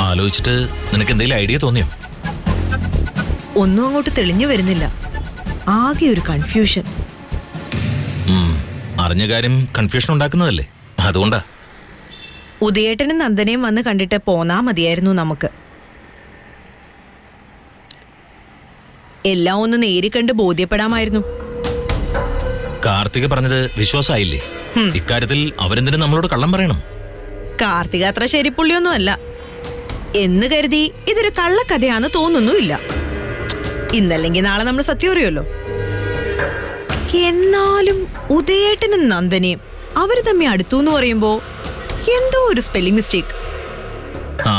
ആലോചിച്ചിട്ട് നിനക്ക് എന്തെങ്കിലും ഐഡിയ തോന്നിയോ? ഒന്നും അങ്ങോട്ട് തെളിഞ്ഞു വരുന്നില്ല. ആകെ ഒരു കൺഫ്യൂഷൻ. അറിഞ്ഞ കാര്യം കൺഫ്യൂഷൻ ഉണ്ടാക്കുന്നതല്ലേ, അതുകൊണ്ടാ. ഉദയേട്ടനും നന്ദനയും വന്ന് കണ്ടിട്ട് പോന്നാ മതിയായിരുന്നു നമുക്ക്. എല്ലാം ഒന്ന് നേരിക്കണ്ട് ബോധ്യപ്പെടാമായിരുന്നു. കാർത്തിക പറഞ്ഞത് വിശ്വാസമായില്ലേ? ഇക്കാര്യത്തിൽ അവരെന്തിനും നമ്മളോട് കള്ളം പറയണം? കാർത്തിക അത്ര ശരിപ്പുള്ളിയൊന്നും അല്ല എന്ന് കരുതി ഇതൊരു കള്ളക്കഥയാന്ന് തോന്നുന്നുമില്ല. ഇന്നല്ലെങ്കിൽ നാളെ നമ്മൾ സത്യം അറിയുമല്ലോ. എന്നാലും ഉദയേട്ടനും നന്ദനയും അവര് തമ്മി അടുത്തു എന്ന് പറയുമ്പോ എന്തോ ഒരു സ്പെല്ലിംഗ് മിസ്റ്റേക്ക്. ആ,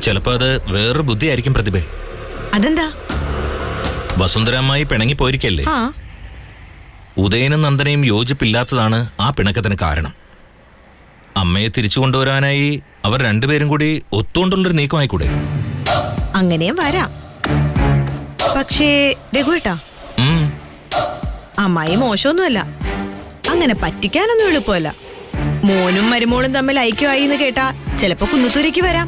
ചിലപ്പോ അത് വേറൊരു ബുദ്ധിയായിരിക്കും പ്രതിഭ. അതെന്താ? വസുന്ധരാമായി പിണങ്ങി പോയിരിക്കല്ലേ. ആ, ഉദയനും നന്ദനയും യോജിപ്പില്ലാത്തതാണ് ആ പിണക്കത്തിന് കാരണം. അമ്മയെ തിരിച്ചു കൊണ്ടുവരാനായി അവർ രണ്ടുപേരും കൂടി ഒത്തുകൊണ്ടുള്ളൊരു നീക്കമായിക്കൂടെ? അങ്ങനെയും വരാം. പക്ഷേ രഘുവേട്ടാ, അമ്മായി മോശമൊന്നുമല്ല. അങ്ങനെ പറ്റിക്കാനൊന്നും എളുപ്പമല്ല. മോനും മരുമോളും തമ്മിൽ ഐക്യമായി എന്ന് കേട്ടാ ചിലപ്പോ കുന്നത്തൂരേക്ക് വരാം.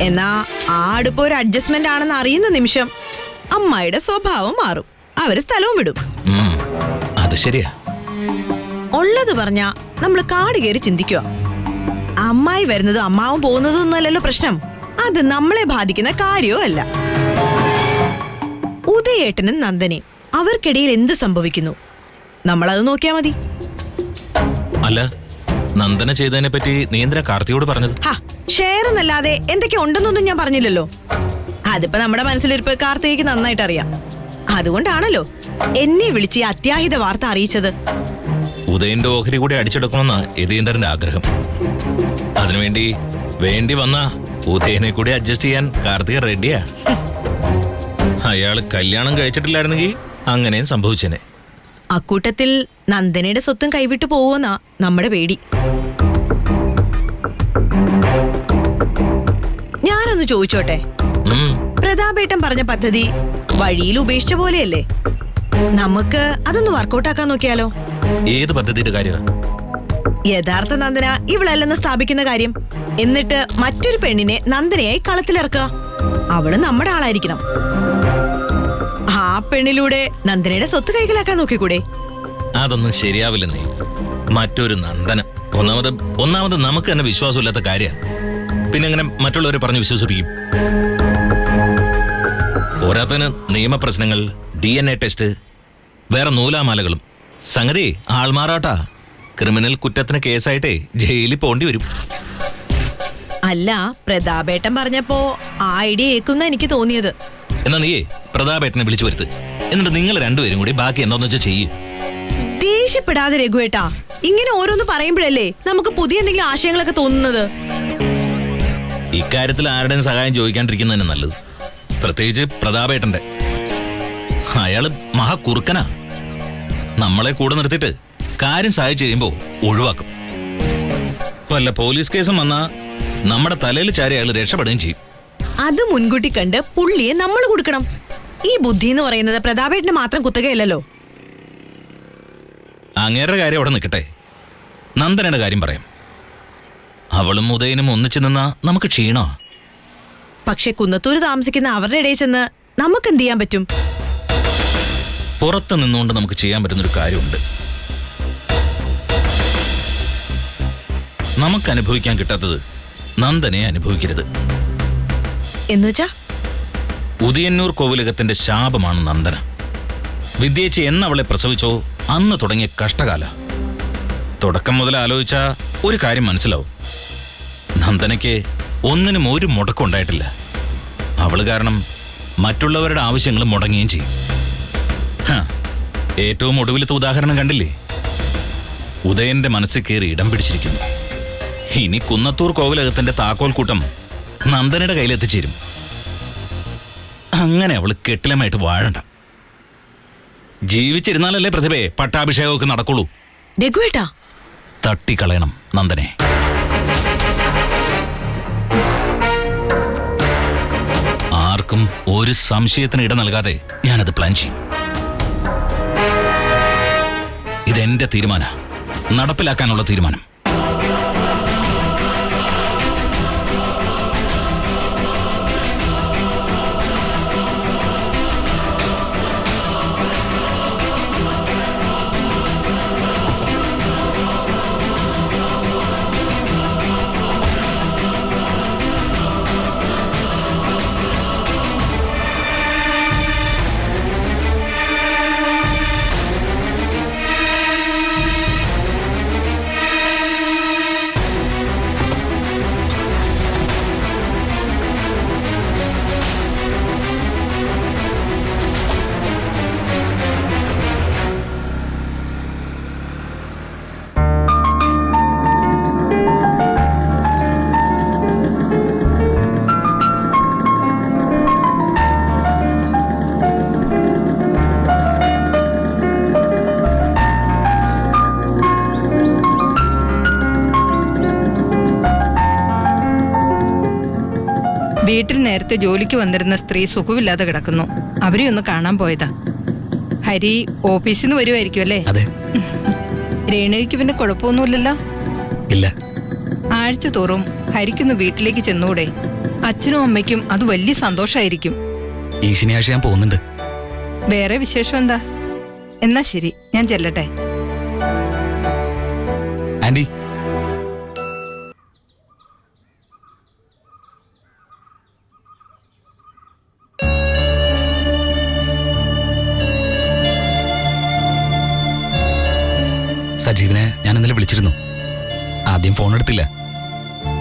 എന്നാ ആ അടുപ്പം ഒരു അഡ്ജസ്റ്റ്മെന്റ് ആണെന്ന് അറിയുന്ന നിമിഷം അമ്മായിയുടെ സ്വഭാവം മാറും. അവര് സ്ഥലവും വിടും. അത് ശരിയാ. ഉള്ളത് പറഞ്ഞാ നമ്മള് കാട് കയറി ചിന്തിക്കുക. അമ്മായി വരുന്നതും അമ്മാവും പോകുന്നതും ഒന്നുമല്ലല്ലോ പ്രശ്നം. അത് നമ്മളെ ബാധിക്കുന്ന കാര്യവും അല്ല. ഉദയേട്ടനും നന്ദനയും അവർക്കിടയിൽ എന്ത് സംഭവിക്കുന്നു നമ്മളത് നോക്കിയാ മതി. അല്ല, നന്ദന ചെയ്തതിനെ പറ്റി നീ എന്തിനാ കാർത്തിയോട് പറഞ്ഞത്? ഷെയർ എന്നല്ലാതെ എന്തൊക്കെ ഉണ്ടെന്നൊന്നും ഞാൻ പറഞ്ഞില്ലല്ലോ. അതിപ്പോ നമ്മുടെ മനസ്സിലിരിപ്പ് കാർത്തികയ്ക്ക് നന്നായിട്ട് അറിയാം. അതുകൊണ്ടാണല്ലോ എന്നെ വിളിച്ച് ഈ അത്യാഹിത വാർത്ത അറിയിച്ചത്. ഉദയന്റെ ഓഹരി കൂടി അടിച്ചെടുക്കണമെന്നാ യതീന്ദ്രന്റെ ആഗ്രഹം. അതിനുവേണ്ടി വേണ്ടി വന്ന ഉദയനെ കൂടി അഡ്ജസ്റ്റ് ചെയ്യാൻ കാർത്തിക റെഡിയാ. അയാള് കല്യാണം കഴിച്ചിട്ടില്ലായിരുന്നെങ്കിൽ അങ്ങനെയും സംഭവിച്ചേനെ. അക്കൂട്ടത്തിൽ നന്ദനയുടെ സ്വത്തും കൈവിട്ടു പോവോന്നാ നമ്മുടെ പേടി. ഞാനൊന്ന് ചോദിച്ചോട്ടെ, പ്രതാപേട്ടൻ പറഞ്ഞ പദ്ധതി വഴിയിൽ ഉപേക്ഷിച്ച പോലെയല്ലേ? നമുക്ക് അതൊന്ന് വർക്കൗട്ടാക്കാൻ നോക്കിയാലോ? ഏത് പദ്ധതിയുടെ കാര്യമാ? യഥാർത്ഥ നന്ദന ഇവളല്ലെന്ന് സ്ഥാപിക്കുന്ന കാര്യം. എന്നിട്ട് മറ്റൊരു പെണ്ണിനെ നന്ദനയായി കളത്തിലിറക്കുക. അവള് നമ്മുടെ ആളായിരിക്കണം. ആ പെണ്ണിലൂടെ നന്ദനയുടെ സ്വത്ത് കൈക്കലാക്കാൻ നോക്കിക്കൂടെ? അതൊന്നും ശരിയാവില്ലെന്നേ. മറ്റൊരു നന്ദന ഒന്നാമത് നമുക്ക് തന്നെ വിശ്വാസമില്ലാത്ത കാര്യ. പിന്നെ എങ്ങനെ മറ്റുള്ളവരെ പറഞ്ഞ് വിശ്വസിപ്പിക്കും? പോരാത്തതിന് നിയമപ്രശ്നങ്ങൾ, DNA ടെസ്റ്റ്, വേറെ നൂലാമാലകളും. സംഗതി ആൾമാറാട്ടാ. ക്രിമിനൽ കുറ്റത്തിന് കേസായിട്ടേ ജയിലിൽ പോണ്ടി വരും. അല്ല, പ്രതാപേട്ടൻ പറഞ്ഞപ്പോ ആ ഐഡിയ ഏക്കുന്ന എനിക്ക് തോന്നിയത്. എന്നാ നീയേ പ്രതാപേട്ടനെ വിളിച്ചു വരുത്ത്. എന്നിട്ട് നിങ്ങൾ രണ്ടുപേരും കൂടി ബാക്കി എന്താന്ന് വെച്ചാൽ ചെയ്യ്. ദേഷ്യപ്പെടാതെ രഘുവേട്ടാ. ഇങ്ങനെ ഓരോന്ന് പറയുമ്പോഴല്ലേ നമുക്ക് പുതിയ എന്തെങ്കിലും ആശയങ്ങളൊക്കെ തോന്നുന്നത്. ഇക്കാര്യത്തിൽ ആരുടെയും സഹായം ചോദിക്കാണ്ടിരിക്കുന്നതന്നെ നല്ലത്. പ്രത്യേകിച്ച് പ്രതാപേട്ടന്റെ. അയാള് മഹാകുറുക്കനാ. നമ്മളെ കൂടെ നിർത്തിയിട്ട് കാര്യം സഹായിച്ചു കഴിയുമ്പോ ഒഴിവാക്കും. വല്ല പോലീസ് കേസും വന്നാ നമ്മുടെ തലയിൽ ചാരി അയാൾ രക്ഷപ്പെടുകയും ചെയ്യും. അത് മുൻകൂട്ടി കണ്ട് പുള്ളിയെ നമ്മൾ കൊടുക്കണം. ഈ ബുദ്ധി എന്ന് പറയുന്നത് പ്രതാപേട്ടന് മാത്രം കുത്തകയല്ലോ. അങ്ങേരുടെ കാര്യം അവിടെ നിൽക്കട്ടെ, നന്ദനയുടെ കാര്യം പറയാം. അവളും ഉദയനും ഒന്നിച്ചു നിന്നാ നമുക്ക് ക്ഷീണോ? പക്ഷെ കുന്നത്തൂര് താമസിക്കുന്ന അവരുടെ ഇടയിൽ ചെന്ന് നമുക്ക് എന്ത് ചെയ്യാൻ പറ്റും? പുറത്ത് നിന്നുകൊണ്ട് നമുക്ക് ചെയ്യാൻ പറ്റുന്നൊരു കാര്യമുണ്ട്. നമുക്ക് അനുഭവിക്കാൻ കിട്ടാത്തത് നന്ദനെ അനുഭവിക്കരുത്. എന്നുവെച്ചാ ഉദയന്നൂർ കോവിലകത്തിന്റെ ശാപമാണ് നന്ദന. വിദ്യേച്ചി എന്നവളെ പ്രസവിച്ചോ അന്ന് തുടങ്ങിയ കഷ്ടകാല. തുടക്കം മുതൽ ആലോചിച്ച ഒരു കാര്യം മനസ്സിലാവും. നന്ദനയ്ക്ക് ഒന്നിനും ഒരു മുടക്കം ഉണ്ടായിട്ടില്ല. അവള് കാരണം മറ്റുള്ളവരുടെ ആവശ്യങ്ങൾ മുടങ്ങുകയും ചെയ്യും. ഏറ്റവും ഒടുവിലത്തെ ഉദാഹരണം കണ്ടില്ലേ? ഉദയന്റെ മനസ്സിൽ കയറി ഇടം പിടിച്ചിരിക്കുന്നു. ഇനി കുന്നത്തൂർ കോവിലകത്തിന്റെ താക്കോൽ കൂട്ടം നന്ദനയുടെ കയ്യിലെത്തിച്ചേരും. അങ്ങനെ അവള് കെട്ടിലമായിട്ട് വാഴണ്ട. ജീവിച്ചിരുന്നാലല്ലേ പ്രതിഭയെ പട്ടാഭിഷേകമൊക്കെ നടക്കുള്ളൂ. രഘുവേട്ടാ, തട്ടിക്കളയണം നന്ദനെ. ആർക്കും ഒരു സംശയത്തിന് ഇട നൽകാതെ ഞാനത് പ്ലാൻ ചെയ്യും. ഇതെന്റെ തീരുമാന, നടപ്പിലാക്കാനുള്ള തീരുമാനം. വീട്ടിൽ നേരത്തെ ജോലിക്ക് വന്നിരുന്ന സ്ത്രീ സുഖമില്ലാതെ കിടക്കുന്നു. അവരെ ഒന്ന് കാണാൻ പോയതാ. ഹരി ഓഫീസിൽ നിന്ന് വരുമായിരിക്കും അല്ലേ? അതെ. രേണുകയ്ക്ക് പിന്നെ കുഴപ്പമൊന്നുമില്ലല്ലോ? ഇല്ല. ആഴ്ച തോറും ഹരിക്കൊന്ന് വീട്ടിലേക്ക് ചെന്നൂടെ? അച്ഛനും അമ്മയ്ക്കും അത് വലിയ സന്തോഷമായിരിക്കും. ഈ ശനിയാഴ്ച ഞാൻ പോകുന്നുണ്ട്. വേറെ വിശേഷം എന്താ? എന്നാ ശരി, ഞാൻ ചെല്ലട്ടെ. ആന്റി, സജീവിനെ ഞാൻ ഇന്നലെ വിളിച്ചിരുന്നു. ആദ്യം ഫോൺ എടുത്തില്ല.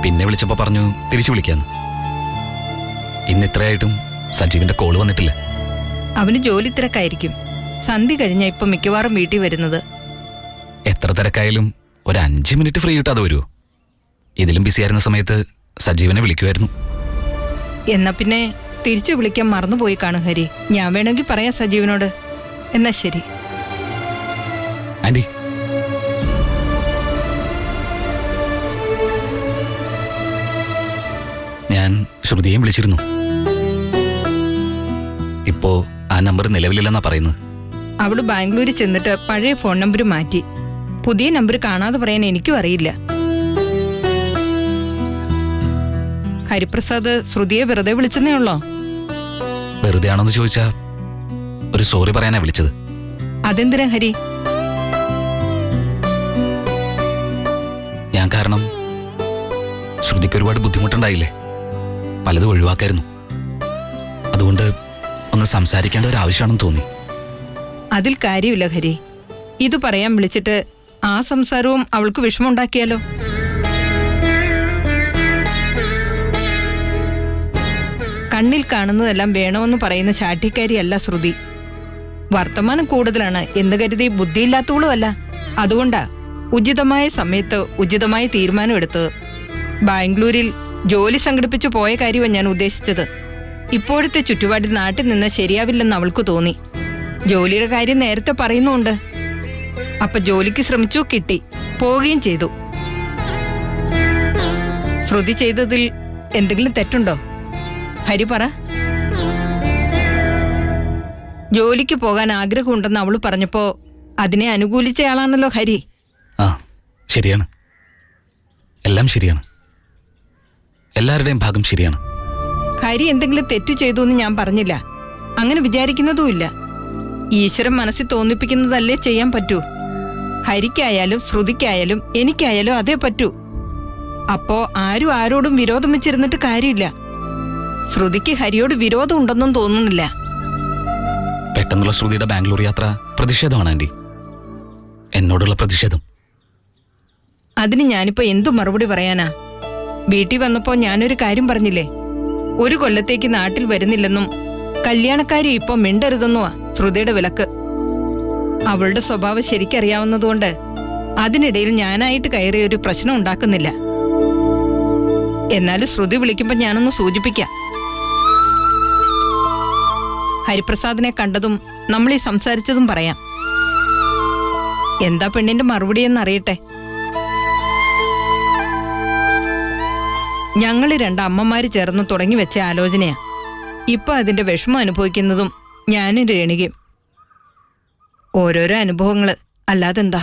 പിന്നെ വിളിച്ചപ്പോൾ പറഞ്ഞു തിരിച്ചു വിളിക്കാന്ന്. ഇന്ന് ഇത്രയായിട്ടും സജീവിന്റെ കോള് വന്നിട്ടില്ല. അവന് ജോലി തിരക്കായിരിക്കും. സന്ധ്യ കഴിഞ്ഞ ഇപ്പൊ മിക്കവാറും വീട്ടിൽ വരുന്നത്. എത്ര തിരക്കായാലും ഒരു 5 മിനിറ്റ് ഫ്രീ കിട്ടാതെ വരുമോ? ഇതിലും ബിസിയായിരുന്ന സമയത്ത് സജീവനെ വിളിക്കുമായിരുന്നു. എന്നാ പിന്നെ തിരിച്ചു വിളിക്കാൻ മറന്നുപോയി കാണും ഹരി. ഞാൻ വേണമെങ്കിൽ പറയാം സജീവനോട്. എന്നാ ശരി. ആന്റി, ഞാൻ ശ്രുതിയെയും വിളിച്ചിരുന്നു. ഇപ്പോ ആ നമ്പർ നിലവിലില്ലെന്നാ പറയുന്നത്. അവള് ബാംഗ്ലൂരിൽ ചെന്നിട്ട് പഴയ ഫോൺ നമ്പർ മാറ്റി. പുതിയ നമ്പർ കാണാതെ പറയാൻ എനിക്കും അറിയില്ല. ഹരിപ്രസാദ് ശ്രുതിയെ വെറുതെ വിളിച്ചെന്നേ ഉള്ളോ? വെറുതെ ആണോന്ന് ചോദിച്ചാ ഒരു സോറി പറയാനാ വിളിച്ചത്. അതെന്തിനാ ഹരി? ഞാൻ കാരണം ശ്രുതിക്ക് ഒരുപാട് ബുദ്ധിമുട്ടുണ്ടായില്ലേ? പലതും ഒഴിവാക്കായിരുന്നു. അതുകൊണ്ട് ഒന്ന് സംസാരിക്കേണ്ട ഒരു ആവശ്യമാണെന്ന് തോന്നി. അതിൽ കാര്യമില്ല ഹരി. ഇത് പറയാൻ വിളിച്ചിട്ട് ആ സംസാരവും അവൾക്ക് വിഷമമുണ്ടാക്കിയാലോ? കണ്ണിൽ കാണുന്നതെല്ലാം വേണമെന്ന് പറയുന്ന ശാഠ്യക്കാരിയല്ല ശ്രുതി. വർത്തമാനം കൂടുതലാണ് എന്ന് കരുതി ബുദ്ധിയില്ലാത്തവളുമല്ല. അതുകൊണ്ടാ ഉചിതമായ സമയത്ത് ഉചിതമായ തീരുമാനം എടുത്തത്. ബാംഗ്ലൂരിൽ ജോലി സംഘടിപ്പിച്ചു പോയ കാര്യമാണ് ഞാൻ ഉദ്ദേശിച്ചത്. ഇപ്പോഴത്തെ ചുറ്റുപാടിൽ നാട്ടിൽ നിന്ന് ശരിയാവില്ലെന്ന് അവൾക്ക് തോന്നി. ജോലിയുടെ കാര്യം നേരത്തെ പറയുന്നുണ്ട്. അപ്പൊ ജോലിക്ക് ശ്രമിച്ചു, കിട്ടി, പോവുകയും ചെയ്തു. ശ്രുതി ചെയ്തതിൽ എന്തെങ്കിലും തെറ്റുണ്ടോ? ഹരി പറ. ജോലിക്ക് പോകാൻ ആഗ്രഹമുണ്ടെന്ന് അവള് പറഞ്ഞപ്പോ അതിനെ അനുകൂലിച്ചയാളാണല്ലോ ഹരി. ആ, ശരിയാണ്. എല്ലാം ശരിയാണ്. എല്ലാവരുടെയും ഭാഗം ശരിയാണ്. ഹരി എന്തെങ്കിലും തെറ്റു ചെയ്തു എന്ന് ഞാൻ പറഞ്ഞില്ല. അങ്ങനെ വിചാരിക്കുന്നതുമില്ല. ഈശ്വരൻ മനസ്സിൽ തോന്നിപ്പിക്കുന്നതല്ലേ ചെയ്യാൻ പറ്റൂ. ഹരിക്കായാലും ശ്രുതിക്കായാലും എനിക്കായാലും അതേ പറ്റൂ. അപ്പോ ആരും ആരോടും വിരോധം വെച്ചിരുന്നിട്ട് കാര്യമില്ല. ശ്രുതിക്ക് ഹരിയോട് വിരോധം ഉണ്ടെന്നും തോന്നുന്നില്ല. പെട്ടെന്നുള്ള ശ്രുതിയുടെ ബാംഗ്ലൂർ യാത്ര പ്രതിഷേധമാണ് ആന്റി. എന്നോടുള്ള പ്രതിഷേധം. അതിന് ഞാനിപ്പോ എന്തു മറുപടി പറയാനാ? വീട്ടിൽ വന്നപ്പോ ഞാനൊരു കാര്യം പറഞ്ഞില്ലേ? 1 കൊല്ലത്തേക്ക് നാട്ടിൽ വരുന്നില്ലെന്നും കല്യാണക്കാരി ഇപ്പൊ മിണ്ടരുതെന്നുവാ ശ്രുതിയുടെ വിലക്ക്. അവളുടെ സ്വഭാവം ശരിക്കറിയാവുന്നതുകൊണ്ട് അതിനിടയിൽ ഞാനായിട്ട് കയറിയ ഒരു പ്രശ്നം ഉണ്ടാക്കുന്നില്ല. എന്നാലും ശ്രുതി വിളിക്കുമ്പോ ഞാനൊന്ന് സൂചിപ്പിക്കാം. ഹരിപ്രസാദിനെ കണ്ടതും നമ്മൾ ഈ സംസാരിച്ചതും പറയാം. എന്താ പെണ്ണിന്റെ മറുപടി എന്നറിയട്ടെ. ഞങ്ങള് 2 അമ്മമാര് ചേർന്ന് തുടങ്ങി വെച്ച ആലോചനയാ. ഇപ്പൊ അതിന്റെ വിഷമം അനുഭവിക്കുന്നതും ഞാനും രേണുകയും. ഓരോരോ അനുഭവങ്ങള്, അല്ലാതെന്താ.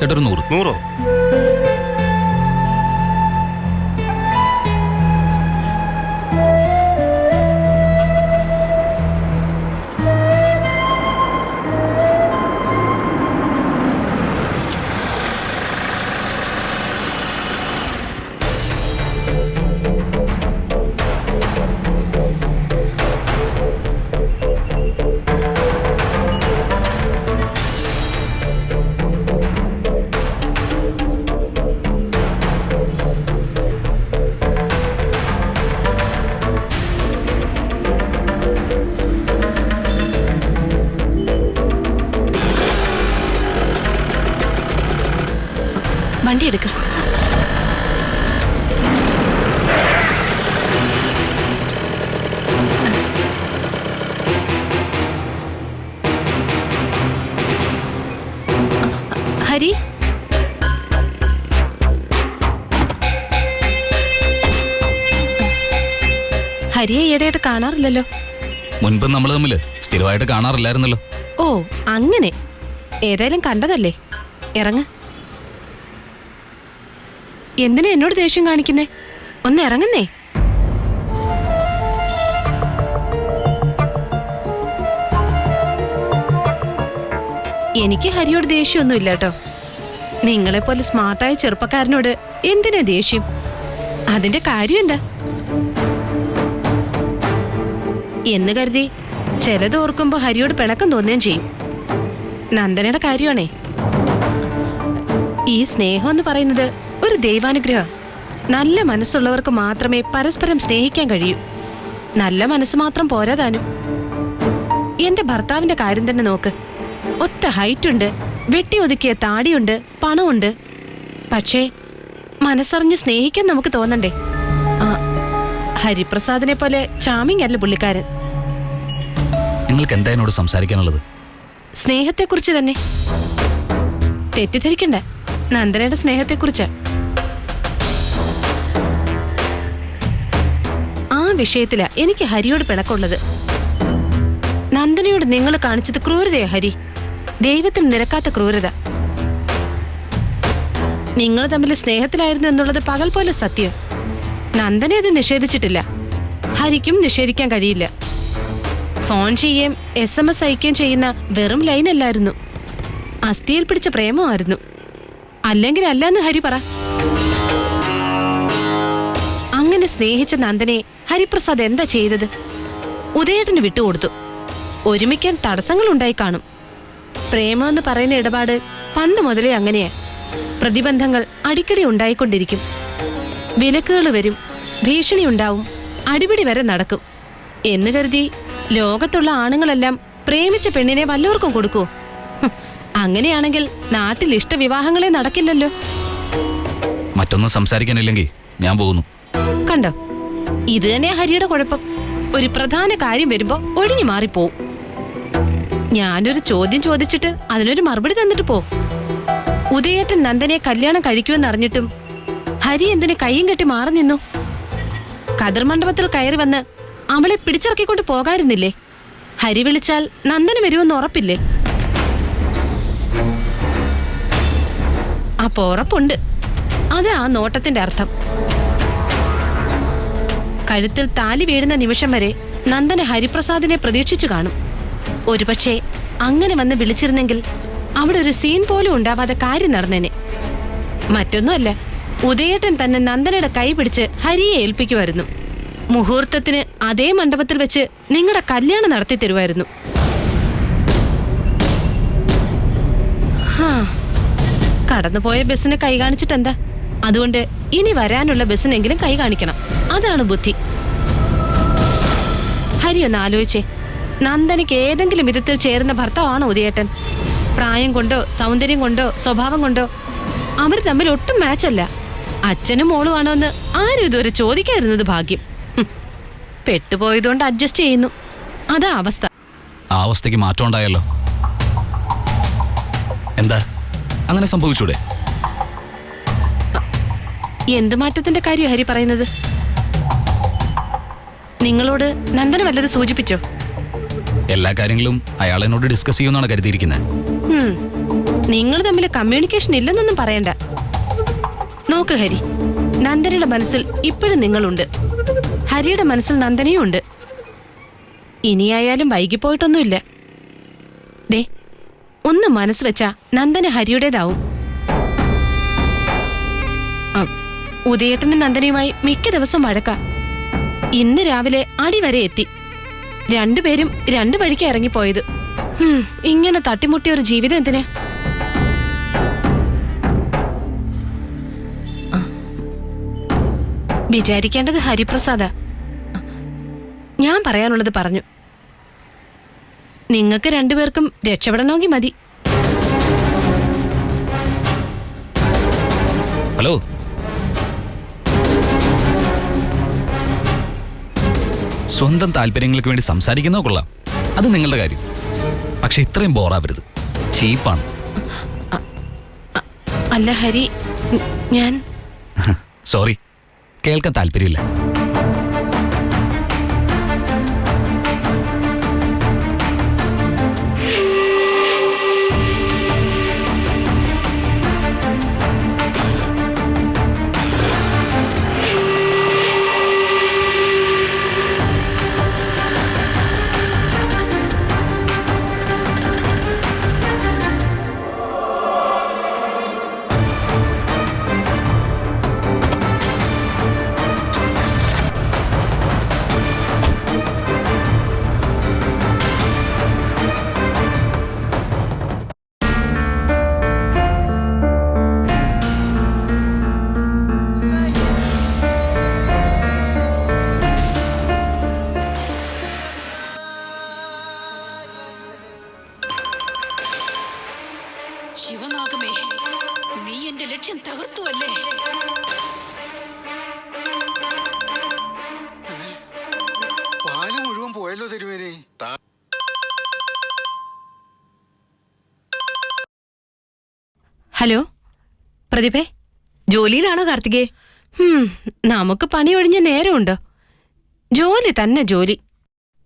ചേട്ടാ, ഒരു 100. 100? വണ്ടി എടുക്ക. ഹരി, ഹരിയെ ഈയിടെയായിട്ട് കാണാറില്ലല്ലോ. മുൻപ് നമ്മൾ തമ്മിൽ സ്ഥിരമായിട്ട് കാണാറില്ലായിരുന്നല്ലോ. ഓ അങ്ങനെ, ഏതായാലും കണ്ടതല്ലേ, ഇറങ്ങ. എന്തിനാ എന്നോട് ദേഷ്യം കാണിക്കുന്നേ? ഒന്ന് ഇറങ്ങുന്നേ. എനിക്ക് ഹരിയോട് ദേഷ്യമൊന്നുമില്ല കേട്ടോ. നിങ്ങളെപ്പോലെ സ്മാർട്ടായ ചെറുപ്പക്കാരനോട് എന്തിനാ ദേഷ്യം? അതിന്റെ കാര്യം എന്താ എന്ന് കരുതി ചിലത് ഓർക്കുമ്പോ ഹരിയോട് പിണക്കം തോന്നുകയും ചെയ്യും. നന്ദനയുടെ കാര്യമാണേ. ഈ സ്നേഹം എന്ന് പറയുന്നത് ഒരു ദൈവാനുഗ്രഹം. നല്ല മനസ്സുള്ളവർക്ക് മാത്രമേ പരസ്പരം സ്നേഹിക്കാൻ കഴിയൂ. നല്ല മനസ്സ് മാത്രം പോരാതാനും. എന്റെ ഭർത്താവിന്റെ കാര്യം തന്നെ നോക്ക്. ഒത്ത ഹൈറ്റുണ്ട്, വെട്ടി ഒതുക്കിയ താടിയുണ്ട്, പണമുണ്ട്. പക്ഷേ മനസ്സറിഞ്ഞ് സ്നേഹിക്കാൻ നമുക്ക് തോന്നണ്ടേ? ഹരിപ്രസാദിനെ പോലെ ചാമിങ് അല്ല പുള്ളിക്കാരൻ. നിങ്ങൾക്ക് എന്താ എന്നോട് സംസാരിക്കാനുള്ളത്? സ്നേഹത്തെക്കുറിച്ച് തന്നെ. തെറ്റിദ്ധരിക്കണ്ട, നന്ദനയുടെ സ്നേഹത്തെക്കുറിച്ച്. ആ വിഷയത്തിലാ എനിക്ക് ഹരിയോട് പിണക്കമുള്ളത്. നന്ദനയോട് നിങ്ങൾ കാണിച്ചത് ക്രൂരതയാ ഹരി, ദൈവത്തിന് നിരക്കാത്ത ക്രൂരത. നിങ്ങൾ തമ്മിൽ സ്നേഹത്തിലായിരുന്നു എന്നുള്ളത് പകൽ പോലെ സത്യം. നന്ദനെ അത് നിഷേധിച്ചിട്ടില്ല, ഹരിക്കും നിഷേധിക്കാൻ കഴിയില്ല. ഫോൺ ചെയ്യുകയും SMS അയക്കുകയും ചെയ്യുന്ന വെറും ലൈനല്ലായിരുന്നു, അസ്ഥിയിൽ പിടിച്ച പ്രേമമായിരുന്നു. അല്ലെങ്കിൽ അല്ലെന്ന് ഹരി പറ. അങ്ങനെ സ്നേഹിച്ച നന്ദനെ ഹരിപ്രസാദ് എന്താ ചെയ്തത്? ഉദയേട്ടന് വിട്ടുകൊടുത്തു. ഒരുമിക്കാൻ തടസ്സങ്ങൾ ഉണ്ടായി കാണും. പ്രേമമെന്ന് പറയുന്ന ഇടപാട് പണ്ട് മുതലേ അങ്ങനെയാ. പ്രതിബന്ധങ്ങൾ അടിക്കടി ഉണ്ടായിക്കൊണ്ടിരിക്കും. വിലക്കുകൾ വരും, ഭീഷണി ഉണ്ടാവും, അടിപിടി വരെ നടക്കും എന്ന് കരുതി ലോകത്തുള്ള ആണുങ്ങളെല്ലാം പ്രേമിച്ച പെണ്ണിനെ വല്ലവർക്കും കൊടുക്കൂ? അങ്ങനെയാണെങ്കിൽ നാട്ടിൽ ഇഷ്ടവിവാഹങ്ങളെ നടക്കില്ലല്ലോ. മറ്റൊന്നും സംസാരിക്കാനില്ലെങ്കിൽ ഞാൻ പോകുന്നു. കണ്ടോ, ഇത് തന്നെയാ ഹരിയുടെ കുഴപ്പം. ഒരു പ്രധാന കാര്യം വരുമ്പോ ഒഴിഞ്ഞു മാറിപ്പോവും. ഞാനൊരു ചോദ്യം ചോദിച്ചിട്ട് അതിനൊരു മറുപടി തന്നിട്ട് പോ. ഉദയേട്ടൻ നന്ദനെ കല്യാണം കഴിക്കുമെന്ന് അറിഞ്ഞിട്ടും ഹരി എന്തിനെ കയ്യും കെട്ടി മാറി നിന്നു? കതിർ മണ്ഡപത്തിൽ കയറി വന്ന് അവളെ പിടിച്ചിറക്കിക്കൊണ്ട് പോകായിരുന്നില്ലേ? ഹരി വിളിച്ചാൽ നന്ദന് വരുമെന്ന് ഉറപ്പില്ലേ? അപ്പൊ ഉറപ്പുണ്ട്. അത് ആ നോട്ടത്തിന്റെ അർത്ഥം. കഴുത്തിൽ താലി വീഴുന്ന നിമിഷം വരെ നന്ദന ഹരിപ്രസാദിനെ പ്രതീക്ഷിച്ചു കാണും. ഒരുപക്ഷെ അങ്ങനെ വന്ന് വിളിച്ചിരുന്നെങ്കിൽ അവിടെ ഒരു സീൻ പോലും ഉണ്ടാവാതെ കാര്യം നടന്നേനെ. മറ്റൊന്നുമല്ല, ഉദയേട്ടൻ തന്നെ നന്ദനയുടെ കൈ പിടിച്ച് ഹരിയെ ഏൽപ്പിക്കുമായിരുന്നു. മുഹൂർത്തത്തിന് അതേ മണ്ഡപത്തിൽ വെച്ച് നിങ്ങളുടെ കല്യാണം നടത്തി തരുമായിരുന്നു. കടന്നുപോയ ബസ്സിന് കൈ കാണിച്ചിട്ടെന്താ? അതുകൊണ്ട് ഇനി വരാനുള്ള ബസ്സിനെങ്കിലും കൈ കാണിക്കണം. അതാണ് ബുദ്ധി. ഹരി ഒന്ന് ആലോചിച്ചേ, നന്ദനയ്ക്ക് ഏതെങ്കിലും വിധത്തിൽ ചേരുന്ന ഭർത്താവാണോ ഉദയേട്ടൻ? പ്രായം കൊണ്ടോ സൗന്ദര്യം കൊണ്ടോ സ്വഭാവം കൊണ്ടോ അവർ തമ്മിൽ ഒട്ടും മാച്ചല്ല. അച്ഛനും മോളും ആണോ എന്ന് ആരും ഇതുവരെ ചോദിക്കാതിരുന്നത് ഭാഗ്യം. പെട്ടുപോയതുകൊണ്ട് അഡ്ജസ്റ്റ് ചെയ്യുന്നു, അതാ അവസ്ഥ. ആ അവസ്ഥയ്ക്ക് മാറ്റം ഉണ്ടായല്ലോ. എന്താ അങ്ങനെ സംഭവിച്ചൂടെ? എന്ത് മാറ്റത്തിന്റെ കാര്യം ഹരി പറയുന്നത്? നിങ്ങളോട് നന്ദന വല്ലത് സൂചിപ്പിച്ചോ? എല്ലാ കാര്യങ്ങളും അയാൾ എന്നോട് ഡിസ്കസ് ചെയ്യുമെന്നാണ് കരുതിയിരിക്കുന്നത്. നിങ്ങൾ തമ്മിൽ കമ്മ്യൂണിക്കേഷൻ ഇല്ലെന്നൊന്നും പറയണ്ട. നോക്ക് ഹരി, നന്ദനയുടെ മനസ്സിൽ ഇപ്പോഴും നിങ്ങളുണ്ട്, ഹരിയുടെ മനസ്സിൽ നന്ദനയും ഉണ്ട്. ഇനിയായാലും വൈകിപ്പോയിട്ടൊന്നുമില്ല. ദേ, ഒന്ന് മനസ്സ് വെച്ചാ നന്ദന ഹരിയുടേതാവും. ഉദയേട്ടനും നന്ദനയുമായി മിക്ക ദിവസം വഴക്ക. ഇന്ന് രാവിലെ അടി വരെ എത്തി. രണ്ടുപേരും രണ്ടു വഴിക്ക് ഇറങ്ങിപ്പോയത്. ഇങ്ങനെ തട്ടിമുട്ടിയ ഒരു ജീവിതം എന്തിന്? വിചാരിക്കേണ്ടത് ഹരിപ്രസാദ. ഞാൻ പറയാനുള്ളത് പറഞ്ഞു. നിങ്ങൾക്ക് രണ്ടുപേർക്കും രക്ഷപ്പെടണമെങ്കിൽ മതി. ഹലോ. സ്വന്തം താല്പര്യങ്ങൾക്ക് വേണ്ടി സംസാരിക്കുന്നോ കൊള്ളാം, അത് നിങ്ങളുടെ കാര്യം. പക്ഷെ ഇത്രയും ബോറാവരുത്, ചീപ്പാണ്. അല്ല ഹരി, ഞാൻ സോറി, കേൾക്കാൻ താല്പര്യമില്ല. ശിവനാഗമേ, നീ എന്റെ ലക്ഷ്യം തകർത്തുവല്ലേ? പാല് മുഴുവൻ പോയല്ലോ തിരുമേനി. ഹലോ പ്രതിഭേ, ജോലിയിലാണോ കാർത്തികേ? നമുക്ക് പണി ഒഴിഞ്ഞ നേരമുണ്ടോ? ജോലി തന്നെ ജോലി.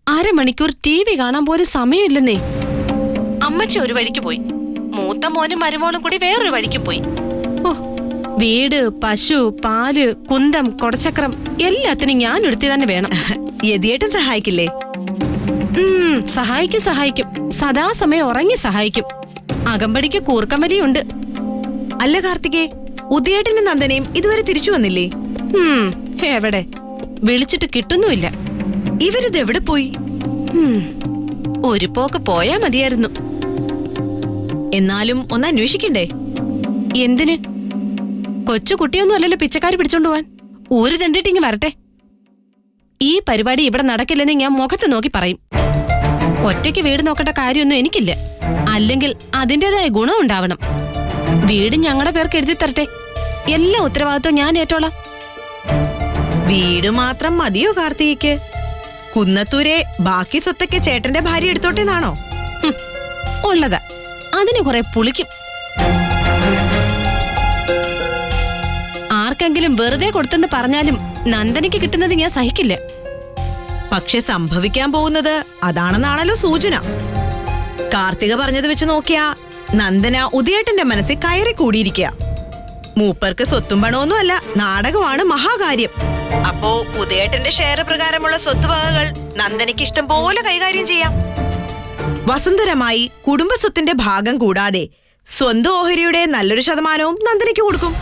അരമണിക്കൂർ TV കാണാൻ പോലും സമയമില്ലെന്നേ. അമ്മച്ചി ഒരു വഴിക്ക് പോയി, മൂത്ത മോനും മരുമോളും കൂടി വേറൊരു വഴിക്ക് പോയി. ഓ, വീട്, പശു, പാല്, കുന്തം, കൊടച്ചക്രം എല്ലാത്തിനും ഞാൻ ഒരുത്തി തന്നെ വേണം. യതിയേട്ടൻ സഹായിക്കില്ലേ? സഹായിക്കും. സദാസമയം ഉറങ്ങി സഹായിക്കും. അകമ്പടിക്ക് കൂർക്കമ്പലിയുണ്ട്. അല്ല കാർത്തികേ, ഉദയേട്ടനും നന്ദനയും ഇതുവരെ തിരിച്ചു വന്നില്ലേ? എവിടെ? വിളിച്ചിട്ട് കിട്ടുന്നുമില്ല. ഇവരിത് എവിടെ പോയി? ഒരു പോക്ക് പോയാ മതിയായിരുന്നു. എന്നാലും ഒന്ന് അന്വേഷിക്കണ്ടേ? എന്തിന്? കൊച്ചു കുട്ടിയൊന്നും അല്ലല്ലോ പിച്ചക്കാര് പിടിച്ചോണ്ട് പോവാൻ. ഊര് തണ്ടിട്ടിങ്ങ് വരട്ടെ. ഈ പരിപാടി ഇവിടെ നടക്കില്ലെന്ന് ഞാൻ മുഖത്ത് നോക്കി പറയും. ഒറ്റയ്ക്ക് വീട് നോക്കേണ്ട കാര്യമൊന്നും എനിക്കില്ല. അല്ലെങ്കിൽ അതിൻ്റെതായ ഗുണം ഉണ്ടാവണം. വീട് ഞങ്ങളുടെ പേർക്ക് എഴുതി തരട്ടെ. എല്ലാ ഉത്തരവാദിത്വം ഞാൻ ഏറ്റോളാം. വീട് മാത്രം മതിയോ കാർത്തികയ്ക്ക്? കുന്നത്തൂരെ ബാക്കി സ്വത്തൊക്കെ ചേട്ടന്റെ ഭാര്യ എടുത്തോട്ടെന്നാണോ? ഉള്ളതാ, അതിന് കുറെ പുളിക്കും. ആർക്കെങ്കിലും വെറുതെ കൊടുത്തെന്ന് പറഞ്ഞാലും നന്ദനയ്ക്ക് കിട്ടുന്നത് ഞാൻ സഹിക്കില്ല. പക്ഷെ സംഭവിക്കാൻ പോകുന്നത് അതാണെന്നാണല്ലോ സൂചന. കാർത്തിക പറഞ്ഞത് വെച്ച് നോക്കിയാ നന്ദന ഉദയേട്ടന്റെ മനസ്സിൽ കയറി കൂടിയിരിക്കുക. മൂപ്പർക്ക് സ്വത്തും പണമൊന്നും അല്ല, നാടകമാണ് മഹാകാര്യം. അപ്പോ ഉദയേട്ടന്റെ ഷെയർ പ്രകാരമുള്ള സ്വത്തുവകകൾ നന്ദനയ്ക്ക് ഇഷ്ടം പോലെ കൈകാര്യം ചെയ്യാം. വസുന്ധരമായി കുടുംബസ്വത്തിന്റെ ഭാഗം കൂടാതെ സ്വന്തം ഓഹരിയുടെ നല്ലൊരു ശതമാനവും നന്ദനയ്ക്ക് കൊടുക്കും.